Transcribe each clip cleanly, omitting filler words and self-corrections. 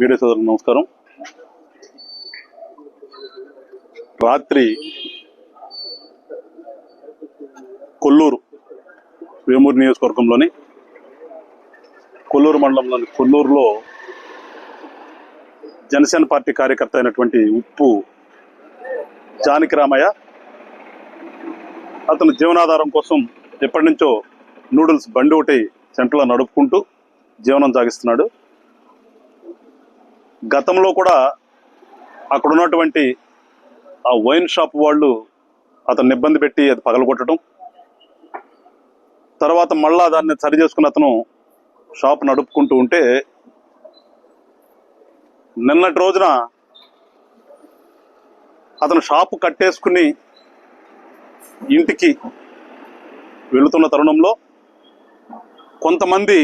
Media సోదరులకు నమస్కారం. రాత్రి కొల్లూరు వేమూరు నియోజకవర్గంలోని కొల్లూరు మండలంలోని కొల్లూరులో జనసేన పార్టీ కార్యకర్త అయినటువంటి ఉప్పు జానకి రామయ్య అతను జీవనాధారం కోసం ఎప్పటి నుంచో నూడిల్స్ బండి ఒకటి సెంటర్లో నడుపుకుంటూ జీవనం సాగిస్తున్నాడు. గతంలో కూడా అక్కడ ఉన్నటువంటి ఆ వైన్ షాప్ వాళ్ళు అతన్ని ఇబ్బంది పెట్టి అది పగలగొట్టడం, తర్వాత మళ్ళా దాన్ని సరి చేసుకుని అతను షాప్ నడుపుకుంటూ ఉంటే నిన్నటి రోజున అతను షాపు కట్టేసుకుని ఇంటికి వెళుతున్న తరుణంలో కొంతమంది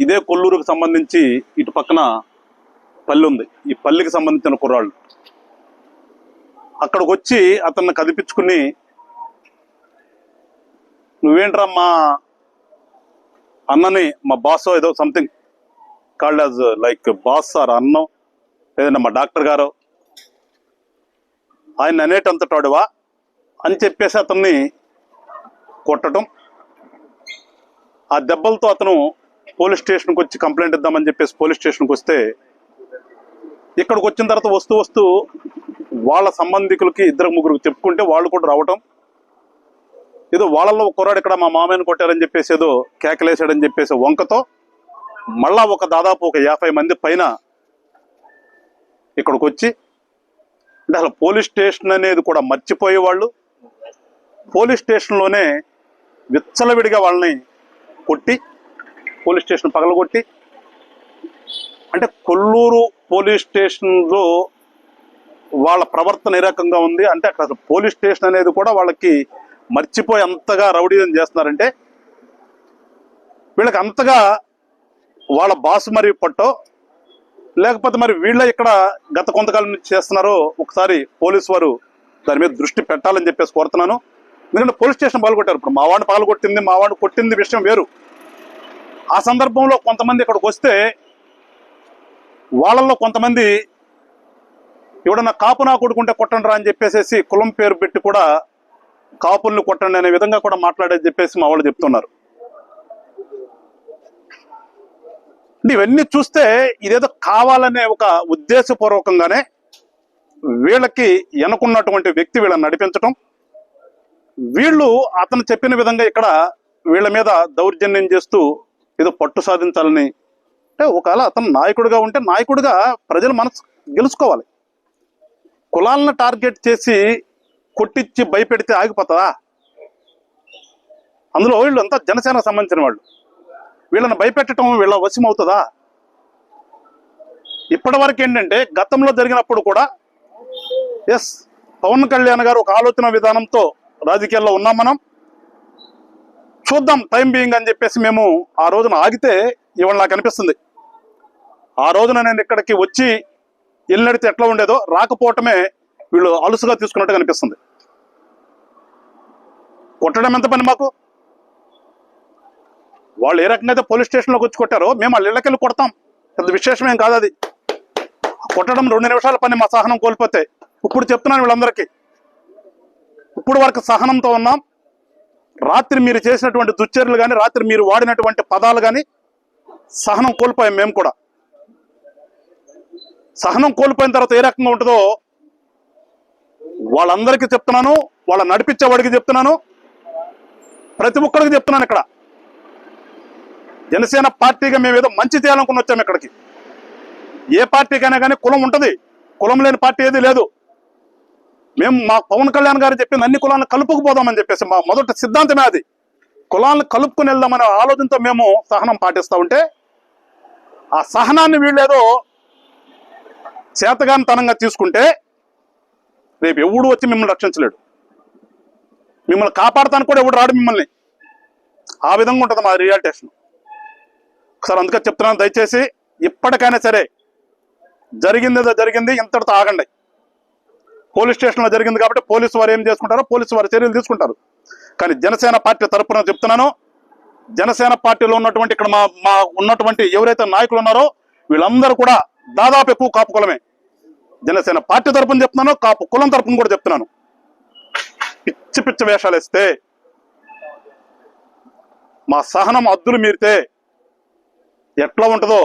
ఇదే కొల్లూరుకు సంబంధించి ఇటు పక్కన పల్లి ఉంది, ఈ పల్లికి సంబంధించిన కుర్రాళ్ళు అక్కడికి వచ్చి అతన్ని కదిపించుకుని, నువ్వేంట్రా మా అన్నని, మా బాస్ ఏదో something called as like boss or అన్నం, లేదంటే మా డాక్టర్ గారు ఆయన అనేటంతటాడువా అని చెప్పేసి అతన్ని కొట్టడం. ఆ దెబ్బలతో అతను పోలీస్ స్టేషన్కి వచ్చి కంప్లైంట్ ఇద్దామని చెప్పేసి పోలీస్ స్టేషన్కి వస్తే, ఇక్కడికి వచ్చిన తర్వాత వస్తూ వాళ్ళ సంబంధికులకి ఇద్దరు ముగ్గురికి చెప్పుకుంటే వాళ్ళు కూడా రావటం, ఏదో వాళ్ళల్లో ఒక కుర్రాడు ఇక్కడ మా మామయ్యను కొట్టారని చెప్పేసి ఏదో కేకలేసాడని చెప్పేసి వంకతో మళ్ళా దాదాపు ఒక 50 మంది పైన ఇక్కడికి వచ్చి, అంటే అసలు పోలీస్ స్టేషన్ అనేది కూడా మర్చిపోయేవాళ్ళు, పోలీస్ స్టేషన్లోనే విచ్చలవిడిగా వాళ్ళని కొట్టి పోలీస్ స్టేషన్ పగలగొట్టి, అంటే కొల్లూరు పోలీస్ స్టేషన్లో వాళ్ళ ప్రవర్తన ఏ రకంగా ఉంది అంటే అక్కడ అసలు పోలీస్ స్టేషన్ అనేది కూడా వాళ్ళకి మర్చిపోయి అంతగా రౌడీజం చేస్తున్నారంటే, వీళ్ళకి అంతగా వాళ్ళ బాసు మరి పట్టో లేకపోతే మరి వీళ్ళ ఇక్కడ గత కొంతకాలం నుంచి చేస్తున్నారో ఒకసారి పోలీసు వారు దాని మీద దృష్టి పెట్టాలని చెప్పేసి కోరుతున్నాను. ఎందుకంటే పోలీస్ స్టేషన్ పగలగొట్టారు. ఇప్పుడు మా వాడిని పగలగొట్టింది, మా వాడిని కొట్టింది విషయం వేరు. ఆ సందర్భంలో కొంతమంది ఇక్కడికి వస్తే వాళ్ళల్లో కొంతమంది ఎవడన్నా కాపు నా కొడుకుంటే కొట్టండి రా అని చెప్పేసి కులం పేరు పెట్టి కూడా కాపుల్ని కొట్టండి అనే విధంగా కూడా మాట్లాడేది చెప్పేసి మా వాళ్ళు చెప్తున్నారు. ఇవన్నీ చూస్తే ఇదేదో కావాలనే ఒక ఉద్దేశపూర్వకంగానే వీళ్ళకి వెనుకున్నటువంటి వ్యక్తి వీళ్ళని నడిపించటం, వీళ్ళు అతను చెప్పిన విధంగా ఇక్కడ వీళ్ళ మీద దౌర్జన్యం చేస్తూ ఏదో పట్టు సాధించాలని, అంటే ఒకవేళ అతను నాయకుడిగా ఉంటే నాయకుడిగా ప్రజల మనసు గెలుచుకోవాలి. కులాలను టార్గెట్ చేసి కొట్టించి భయపెడితే ఆగిపోతుందా? అందులో వీళ్ళు అంతా జనసేనకు సంబంధించిన వాళ్ళు, వీళ్ళని భయపెట్టడం వీళ్ళ వశం అవుతుందా? ఇప్పటి వరకు ఏంటంటే గతంలో జరిగినప్పుడు కూడా ఎస్ పవన్ కళ్యాణ్ గారు ఒక ఆలోచన విధానంతో రాజకీయాల్లో ఉన్నాం, మనం చూద్దాం టైం బీయింగ్ అని చెప్పేసి మేము ఆ రోజున ఆగితే ఇవాళ నాకు అనిపిస్తుంది ఆ రోజున నేను ఇక్కడికి వచ్చి వెళ్ళినడితే ఎట్లా ఉండేదో రాకపోవటమే వీళ్ళు అలుసుగా తీసుకున్నట్టుగా అనిపిస్తుంది. కొట్టడం ఎంత పని మాకు? వాళ్ళు ఏ రకంగా అయితే పోలీస్ స్టేషన్లోకి వచ్చి కొట్టారో మేము వాళ్ళ ఇళ్ళకెళ్ళి కొడతాం, పెద్ద విశేషమేం కాదు అది. కొట్టడం 2 నిమిషాల పని మా సహనం కోల్పోతే. ఇప్పుడు చెప్తున్నాను వీళ్ళందరికీ, ఇప్పుడు వరకు సహనంతో ఉన్నాం. రాత్రి మీరు చేసినటువంటి దుశ్చర్యలు కానీ, రాత్రి మీరు వాడినటువంటి పదాలు కానీ సహనం కోల్పోయాం మేము కూడా. సహనం కోల్పోయిన తర్వాత ఏ రకంగా ఉంటుందో వాళ్ళందరికీ చెప్తున్నాను, వాళ్ళ నడిపించేవాడికి చెప్తున్నాను, ప్రతి ఒక్కరికి చెప్తున్నాను. ఇక్కడ జనసేన పార్టీగా మేము ఏదో మంచి చేయాలనుకుని వచ్చాము ఇక్కడికి. ఏ పార్టీకైనా కానీ కులం ఉంటుంది, కులం లేని పార్టీ ఏది లేదు. మేము మా పవన్ కళ్యాణ్ గారు చెప్పింది అన్ని కులాలను కలుపుకుపోదామని చెప్పేసి మా మొదటి సిద్ధాంతమే అది. కులాలను కలుపుకుని వెళ్దామనే ఆలోచనతో మేము సహనం పాటిస్తూ ఉంటే, ఆ సహనాన్ని వీళ్ళేదో చేతగానితనంగా తీసుకుంటే రేపు ఎవడు వచ్చి మిమ్మల్ని రక్షించలేడు, మిమ్మల్ని కాపాడతానికి కూడా ఎవడు రాడు మిమ్మల్ని. ఆ విధంగా ఉంటుంది మా రియాలిటేషన్. ఒకసారి అందుకే చెప్తున్నాను, దయచేసి ఇప్పటికైనా సరే జరిగిందేదో జరిగింది, ఇంతటితో ఆగండి. పోలీస్ స్టేషన్లో జరిగింది కాబట్టి పోలీసు వారు ఏం చేసుకుంటారో పోలీసు వారు చర్యలు తీసుకుంటారు. కానీ జనసేన పార్టీ తరఫున చెప్తున్నాను, జనసేన పార్టీలో ఉన్నటువంటి ఇక్కడ మా ఉన్నటువంటి ఎవరైతే నాయకులు ఉన్నారో వీళ్ళందరూ కూడా దాదాపు ఎక్కువ కాపు కులమే. జనసేన పార్టీ తరపున చెప్తున్నాను, కాపు కులం తరపున కూడా చెప్తున్నాను. పిచ్చి పిచ్చి వేషాలు వేస్తే, మా సహనం అద్దులు మీరితే ఎట్లా ఉంటుందో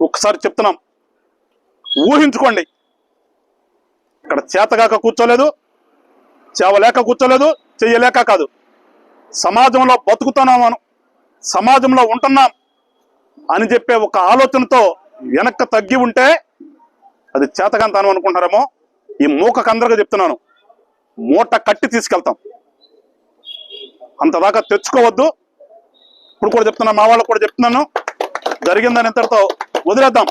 ఒక్కసారి చెప్తున్నాం, ఊహించుకోండి. ఇక్కడ చేతగాక కూర్చోలేదు, చేవలేక కూర్చోలేదు, చెయ్యలేక కాదు. సమాజంలో బతుకుతున్నాం, సమాజంలో ఉంటున్నాం అని చెప్పే ఒక ఆలోచనతో వెనక్కి తగ్గి ఉంటే అది చేతకంతాను అనుకుంటారేమో. ఈ మూకకందరిగా చెప్తున్నాను, మూట కట్టి తీసుకెళ్తాం. అంతదాకా తెచ్చుకోవద్దు. ఇప్పుడు కూడా చెప్తున్నా, మా వాళ్ళకు కూడా చెప్తున్నాను, జరిగిందని ఇంతటితో వదిలేద్దాం.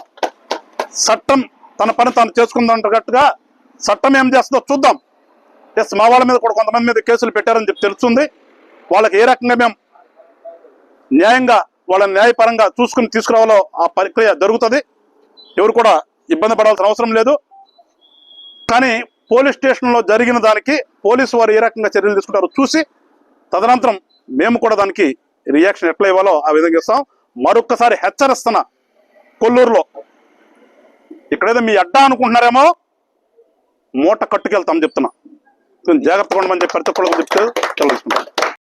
చట్టం తన పని తాను చేసుకుందంటట్టుగా చట్టం ఏం చేస్తుందో చూద్దాం. ఎస్, మా వాళ్ళ మీద కూడా కొంతమంది మీద కేసులు పెట్టారని చెప్పి తెలుస్తుంది. వాళ్ళకి ఏ రకంగా మేము న్యాయంగా వాళ్ళని న్యాయపరంగా చూసుకుని తీసుకురావాలో ఆ ప్రక్రియ జరుగుతుంది. ఎవరు కూడా ఇబ్బంది పడాల్సిన అవసరం లేదు. కానీ పోలీస్ స్టేషన్లో జరిగిన దానికి పోలీసు వారు ఏ రకంగా చర్యలు తీసుకుంటారో చూసి తదనంతరం మేము కూడా దానికి రియాక్షన్ ఎట్లా ఇవ్వాలో ఆ విధంగా ఇస్తాం. మరొక్కసారి హెచ్చరిస్తున్నా, కొల్లూరులో ఇక్కడేదో మీ అడ్డా అనుకుంటున్నారేమో, మూట కట్టుకెళ్తాం చెప్తున్నా. జాగ్రత్తగా ఉండమని చెప్పి ప్రతి ఒక్కరికి చెప్తే తెలుసుకుంటాం.